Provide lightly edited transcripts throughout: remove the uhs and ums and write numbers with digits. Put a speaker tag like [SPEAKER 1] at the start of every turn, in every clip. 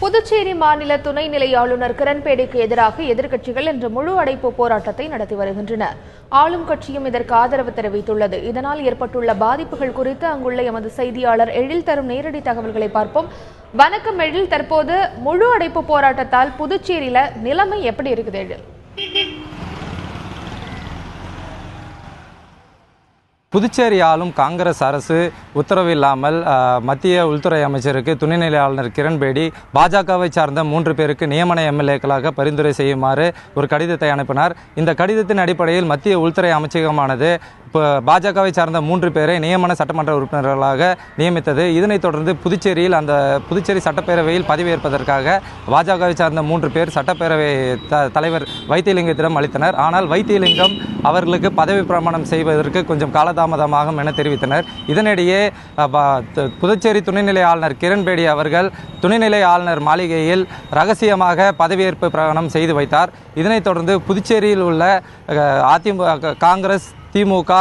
[SPEAKER 1] புதுச்சேரி மாநில துணைநிலை ஆளுநர் கிரண்பேடிக்கு எதிராக எதிர்க்கட்சிகள் இன்று முழு அடைப்பு போராட்டத்தை நடத்தி வருகின்றன. ஆளும் கட்சியும் இதற்கு ஆதரவு தெரிவித்துள்ளது. இதனால் ஏற்பட்டுள்ள பாதிப்புகள் குறித்து அங்குள்ள எமது செய்தியாளர் எழில் தரும் நேரடி தகவல்களை பார்ப்போம். வணக்கம் எழில், தற்போது முழு அடைப்பு போராட்டத்தால் புதுச்சேரியில நிலைமை எப்படி இருக்குது எழில்?
[SPEAKER 2] புதுச்சேரி ஆளும் காங்கிரஸ் அரசு உத்தரவில்லாமல் மத்திய உள்துறை அமைச்சருக்கு துணைநிலை ஆளுநர் கிரண்பேடி பாஜகவை சார்ந்த 3 பேருக்கு நியமன எம்எல்ஏக்களாக பரிந்துரை செய்யுமாறு ஒரு கடிதத்தை அனுப்பினார். இந்த கடிதத்தின் அடிப்படையில் மத்திய உள்துறை அமைச்சகமானது பாஜகவை சார்ந்த 3 பேரை நியமன சட்டமன்ற உறுப்பினர்களாக நியமித்தது. இதனைத் தொடர்ந்து புதுச்சேரி சட்டப்பேரவையில் பதவியேற்பதற்காக பாஜகவை சார்ந்த 3 பேர் சட்டப்பேரவை தலைவர் வைத்தியலிங்கத்திடம் அளித்தனர். ஆனால் வைத்தியலிங்கம் அவர்களுக்கு பதவி பிரமாணம் செய்வதற்கு கொஞ்சம் காலதாமதமாகும் என தெரிவித்தனர். இதனிடையே புதுச்சேரி துணைநிலை ஆளுநர் கிரண்பேடி அவர்கள் துணைநிலை ஆளுநர் மாளிகையில் ரகசியமாக பதவியேற்பு பிரகடனம் செய்து வைத்தார். இதனைத் தொடர்ந்து புதுச்சேரியில் உள்ள அதிமுக, காங்கிரஸ், திமுக,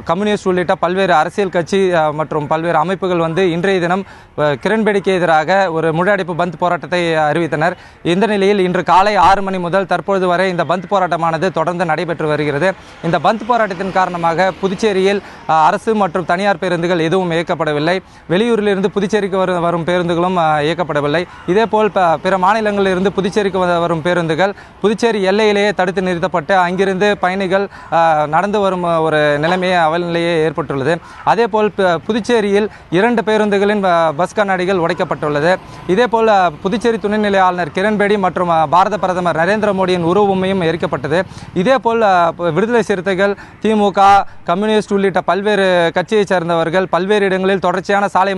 [SPEAKER 2] கம்யூனிஸ்ட் உள்ளிட்ட பல்வேறு அரசியல் கட்சி மற்றும் பல்வேறு அமைப்புகள் இன்றைய தினம் கிரண்பேடிக்கு எதிராக ஒரு முழு அடைப்பு பந்த் போராட்டத்தை அறிவித்தனர். இந்த நிலையில் இன்று காலை 6 மணி முதல் தற்பொழுது வரை இந்த பந்த் போராட்டமானது தொடர்ந்து நடைபெற்று வருகிறது. இந்த பந்த் போராட்டத்தின் காரணமாக புதுச்சேரியில் அரசு மற்றும் தனியார் பேருந்துகள் எதுவும் இயக்கப்படவில்லை. வெளியூரிலிருந்து புதுச்சேரிக்கு வரும் பேருந்துகளும் இயக்கப்படவில்லை. இதேபோல் பிற மாநிலங்களிலிருந்து புதுச்சேரிக்கு வரும் பேருந்துகள் புதுச்சேரி எல்லையிலேயே தடுத்து நிறுத்தப்பட்டு அங்கிருந்து பயணிகள் நடந்து வரும் ஒரு அவல்நிலையே ஏற்பட்டுள்ளது. அதேபோல் புதுச்சேரியில் 2 பேருந்துகளின் பஸ் கண்ணாடிகள் உடைக்கப்பட்டுள்ளது. இதேபோல் புதுச்சேரி துணைநிலை ஆளுநர் கிரண்பேடி மற்றும் பாரத பிரதமர் நரேந்திர மோடியின் உருவமையும் எரிக்கப்பட்டது. இதேபோல் விடுதலை சிறுத்தைகள், திமுக, கம்யூனிஸ்ட் உள்ளிட்ட பல்வேறு கட்சியைச் சேர்ந்தவர்கள் பல்வேறு இடங்களில் தொடர்ச்சியான சாலை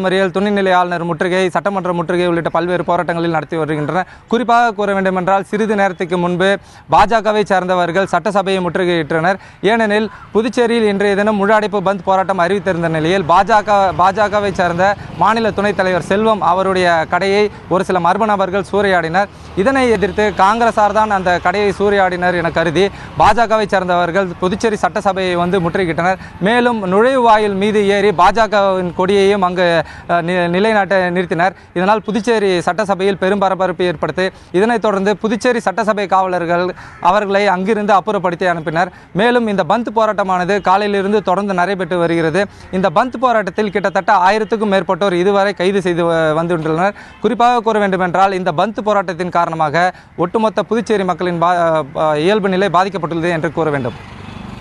[SPEAKER 2] மறியல், துணைநிலை ஆளுநர் முற்றுகை, சட்டமன்ற முற்றுகை உள்ளிட்ட பல்வேறு போராட்டங்களில் நடத்தி வருகின்றனர். குறிப்பாக கூற வேண்டுமென்றால் சிறிது நேரத்துக்கு முன்பு பாஜகவை சேர்ந்தவர்கள் சட்டசபையை முற்றுகையிட்டனர். ஏனெனில் புதுச்சேரியில் இன்றைய தினம் முழு அடைப்பு பந்த் போராட்டம் அறிவித்திருந்த நிலையில் பாஜகவை சேர்ந்த மாநில துணைத் தலைவர் செல்வம் அவருடைய கடையை ஒரு சில மர்ம நபர்கள் சூறையாடினர். இதனை எதிர்த்து காங்கிரசார் தான் அந்த கடையை சூறையாடினர் என கருதி பாஜகவை சேர்ந்தவர்கள் புதுச்சேரி சட்டசபையை முற்றுகையிட்டனர். மேலும் நுழைவாயில் மீது ஏறி பாஜகவின் கொடியையும் அங்கு நிலைநாட்ட நிறுத்தினர். இதனால் புதுச்சேரி சட்டசபையில் பெரும் பரபரப்பு ஏற்படுத்தி இதனைத் தொடர்ந்து புதுச்சேரி சட்டசபை காவலர்கள் அவர்களை அங்கிருந்து அப்புறப்படுத்தி அனுப்பினர். மேலும் இந்த பந்த் போராட்டமானது காலையிலிருந்து தொடர்ந்து நடைபெற்று வருகிறது. இந்த பந்த் போராட்டத்தில் கிட்டத்தட்ட 1000க்கும் மேற்பட்டோர் இதுவரை கைது செய்து வந்துள்ளனர். குறிப்பாக கூற வேண்டுமென்றால் இந்த பந்த் போராட்டத்தின் காரணமாக ஒட்டுமொத்த புதுச்சேரி மக்களின் இயல்பு நிலை பாதிக்கப்பட்டுள்ளது என்று கூற வேண்டும்.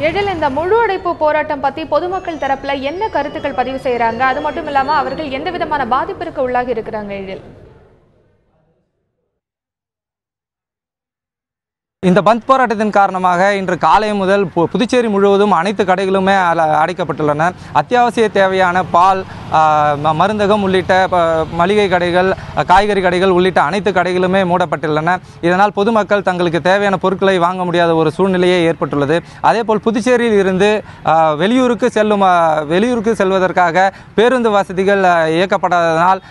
[SPEAKER 1] எழில், இந்த முழு அடைப்பு போராட்டம் பத்தி பொதுமக்கள் தரப்புல என்ன கருத்துக்கள் பதிவு செய்யறாங்க? அது மட்டும் இல்லாம அவர்கள் எந்த விதமான பாதிப்பிற்கு உள்ளாகி இருக்கிறாங்க எழில்?
[SPEAKER 2] இந்த பந்த் போராட்டத்தின் காரணமாக இன்று காலை முதல் புதுச்சேரி முழுவதும் அனைத்து கடைகளுமே அடைக்கப்பட்டுள்ளன. அத்தியாவசிய தேவையான பால், மருந்தகம் உள்ளிட்ட மளிகை கடைகள், காய்கறி கடைகள் உள்ளிட்ட அனைத்து கடைகளுமே மூடப்பட்டுள்ளன. இதனால் பொதுமக்கள் தங்களுக்கு தேவையான பொருட்களை வாங்க முடியாத ஒரு சூழ்நிலையே ஏற்பட்டுள்ளது. அதேபோல் புதுச்சேரியில் இருந்து வெளியூருக்கு செல்வதற்காக பேருந்து வசதிகள் இயக்கப்படாததனால்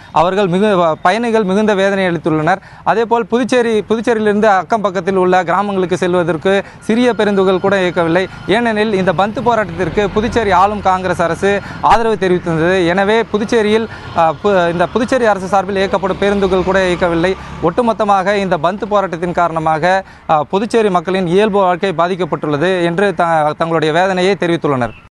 [SPEAKER 2] பயணிகள் மிகுந்த வேதனை அளித்துள்ளனர். அதேபோல் புதுச்சேரியிலிருந்து அக்கம் பக்கத்தில் உள்ள கிராமங்களுக்கு செல்வதற்கு சிறிய பேருந்துகள் கூட இயக்கவில்லை. ஏனெனில் இந்த பந்த் போராட்டத்திற்கு புதுச்சேரி ஆளும் காங்கிரஸ் அரசு ஆதரவு தெரிவித்திருந்தது. எனவே புதுச்சேரியில் இந்த புதுச்சேரி அரசு சார்பில் இயக்கப்படும் பேருந்துகள் கூட இயக்கவில்லை. ஒட்டுமொத்தமாக இந்த பந்த் போராட்டத்தின் காரணமாக புதுச்சேரி மக்களின் இயல்பு வாழ்க்கை பாதிக்கப்பட்டுள்ளது என்று தங்களுடைய வேதனையை தெரிவித்துள்ளனர்.